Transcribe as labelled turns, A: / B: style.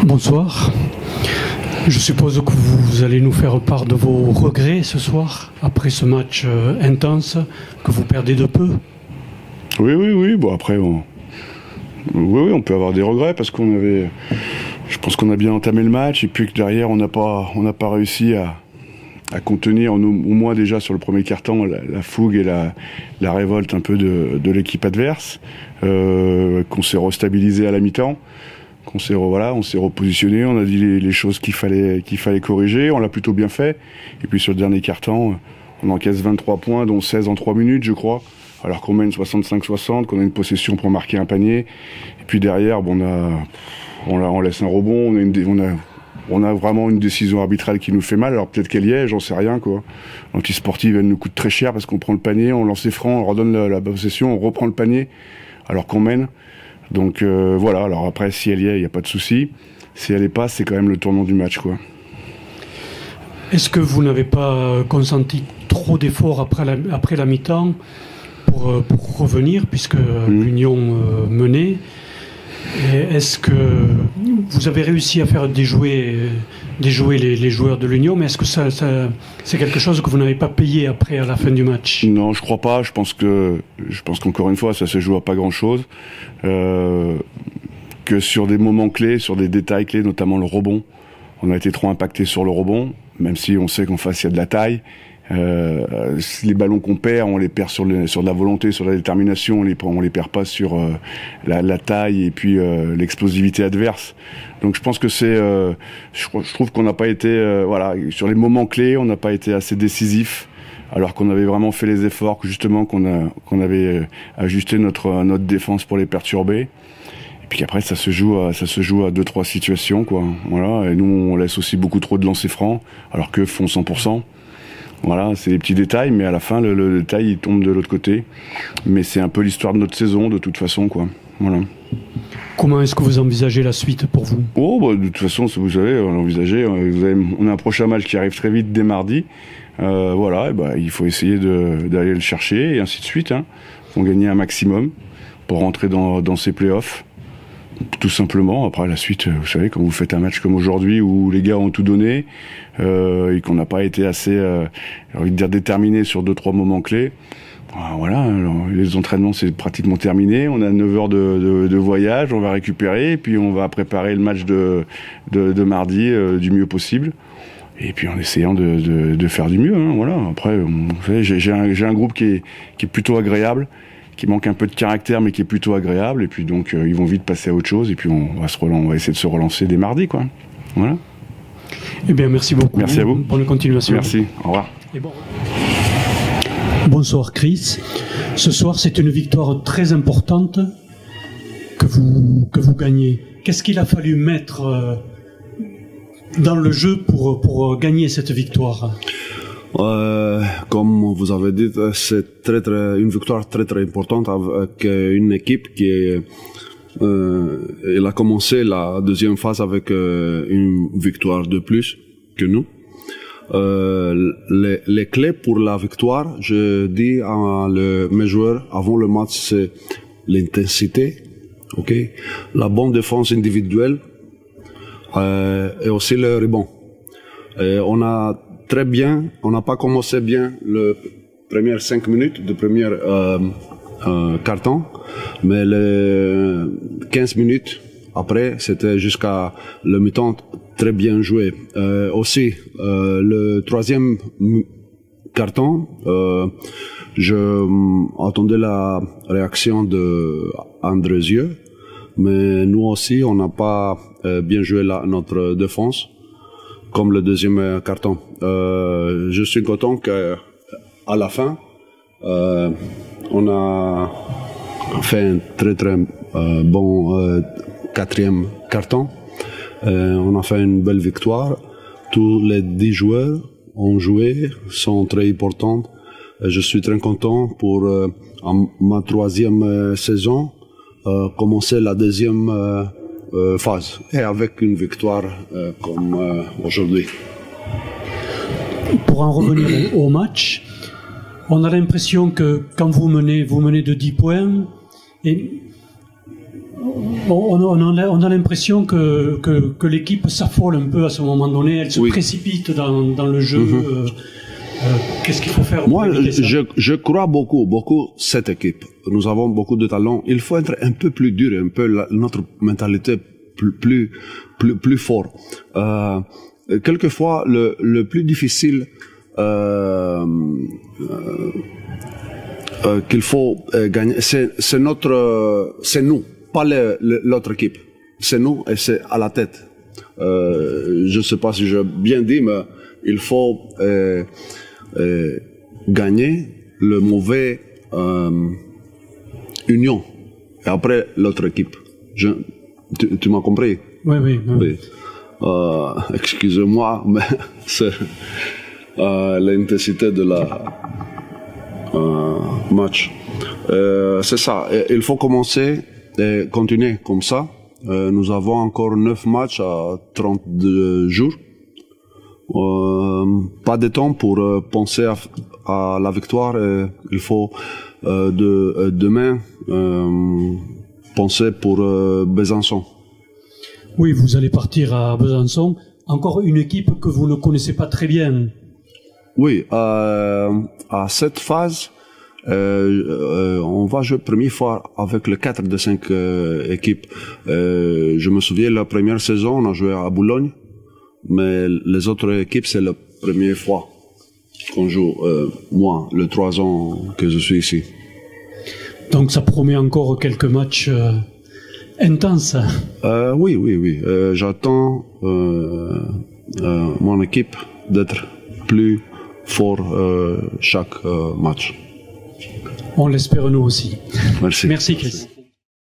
A: Bonsoir. Je suppose que vous allez nous faire part de vos regrets ce soir, après ce match intense, que vous perdez de peu.
B: Oui. Bon, après, on peut avoir des regrets parce je pense qu'on a bien entamé le match et puis que derrière, on n'a pas réussi à contenir, au moins déjà sur le premier quart-temps, la fougue et la révolte un peu de l'équipe adverse, qu'on s'est restabilisé à la mi-temps. On s'est repositionné, on a dit les choses qu'il fallait corriger, on l'a plutôt bien fait. Et puis sur le dernier quart-temps, on encaisse 23 points, dont 16 en 3 minutes, je crois, alors qu'on mène 65-60, qu'on a une possession pour marquer un panier. Et puis derrière, on laisse un rebond, on a vraiment une décision arbitrale qui nous fait mal. Alors peut-être qu'elle y est, j'en sais rien, quoi. L'antisportive, elle nous coûte très cher parce qu'on prend le panier, on lance les francs, on redonne la possession, on reprend le panier, alors qu'on mène. Donc voilà, alors après, si elle y est, il n'y a pas de souci. Si elle n'est pas, c'est quand même le tournant du match, quoi.
A: Est-ce que vous n'avez pas consenti trop d'efforts après la mi-temps pour revenir, puisque l'Union menait? Et est-ce que vous avez réussi à faire déjouer les joueurs de l'Union, mais est-ce que ça c'est quelque chose que vous n'avez pas payé après à la fin du match?
B: Non, je crois pas. Je pense qu'encore une fois, ça se joue à pas grand-chose. Que sur des moments clés, sur des détails clés, notamment le rebond, on a été trop impacté sur le rebond, même si on sait qu'en face il y a de la taille. Les ballons qu'on perd, on les perd sur de la volonté, sur la détermination, on les perd pas sur la taille et puis l'explosivité adverse. Donc je pense que je trouve qu'on n'a pas été sur les moments clés, on n'a pas été assez décisif, alors qu'on avait vraiment fait les efforts, qu'on avait ajusté notre défense pour les perturber. Et puis après ça se joue à 2-3 situations, quoi. Voilà. Et nous on laisse aussi beaucoup trop de lancers francs, alors qu'eux font 100%. Voilà, c'est des petits détails, mais à la fin, le détail, il tombe de l'autre côté. Mais c'est un peu l'histoire de notre saison, de toute façon, quoi. Voilà.
A: Comment est-ce que vous envisagez la suite pour vous?
B: De toute façon, vous savez, on a un prochain match qui arrive très vite dès mardi. Il faut essayer d'aller le chercher, et ainsi de suite. Faut gagner un maximum pour rentrer dans ces playoffs. Tout simplement. Après la suite, vous savez, quand vous faites un match comme aujourd'hui où les gars ont tout donné et qu'on n'a pas été assez, j'ai envie de dire, déterminé sur 2-3 moments clés. Voilà, alors, les entraînements c'est pratiquement terminé. On a 9 heures de voyage, on va récupérer et puis on va préparer le match de mardi du mieux possible. Et puis en essayant de faire du mieux. Voilà. Après, vous savez, j'ai un groupe qui est plutôt agréable, qui manque un peu de caractère, mais qui est plutôt agréable. Et puis donc, ils vont vite passer à autre chose. Et puis, on va essayer de se relancer dès mardi, quoi. Voilà.
A: Eh bien, merci beaucoup.
B: Merci à vous.
A: Bonne continuation.
B: Merci. Au revoir.
A: Bonsoir, Chris. Ce soir, c'est une victoire très importante que vous gagnez. Qu'est-ce qu'il a fallu mettre dans le jeu pour gagner cette victoire?
C: Comme vous avez dit, c'est une victoire très très importante avec une équipe elle a commencé la deuxième phase avec une victoire de plus que nous. Les clés pour la victoire, je dis à mes joueurs avant le match, c'est l'intensité, la bonne défense individuelle et aussi le rebond. On n'a pas commencé bien les premières 5 minutes de première quart-temps, mais les 15 minutes après, c'était jusqu'à le mi-temps très bien joué. Aussi, le troisième quart-temps, je attendais la réaction de Andrézieux, mais nous aussi, on n'a pas bien joué notre défense. Comme le deuxième carton. Je suis content qu'à la fin, on a fait un très très bon quatrième carton. On a fait une belle victoire. Tous les 10 joueurs ont joué, sont très importants. Je suis très content pour ma 3e saison, commencer la deuxième phase et avec une victoire comme aujourd'hui.
A: Pour en revenir au match, on a l'impression que quand vous menez de 10 points et on a l'impression que l'équipe s'affole un peu à ce moment donné, elle se précipite dans le jeu. Qu'est-ce qu'il faut faire?
C: Moi, je crois beaucoup cette équipe. Nous avons beaucoup de talent. Il faut être un peu plus dur, un peu notre mentalité plus fort. Quelquefois, le plus difficile qu'il faut gagner, c'est nous, pas l'autre équipe. C'est nous et c'est à la tête. Je sais pas si j'ai bien dit, mais il faut gagner le mauvais union et après l'autre équipe. Tu m'as compris?
A: Oui.
C: Excusez-moi, mais c'est l'intensité de la match. C'est ça. Il faut commencer et continuer comme ça. Nous avons encore 9 matchs à 32 jours. Pas de temps pour penser à la victoire. Il faut demain penser pour Besançon.
A: Oui, vous allez partir à Besançon. Encore une équipe que vous ne connaissez pas très bien.
C: Oui, à cette phase, on va jouer première fois avec les 4 de 5 équipes. Je me souviens, la première saison, on a joué à Boulogne, mais les autres équipes, c'est la première fois qu'on joue, moi, les 3 ans que je suis ici.
A: Donc ça promet encore quelques matchs intenses.
C: Oui. J'attends mon équipe d'être plus fort chaque match.
A: On l'espère nous aussi.
C: Merci.
A: Merci Chris.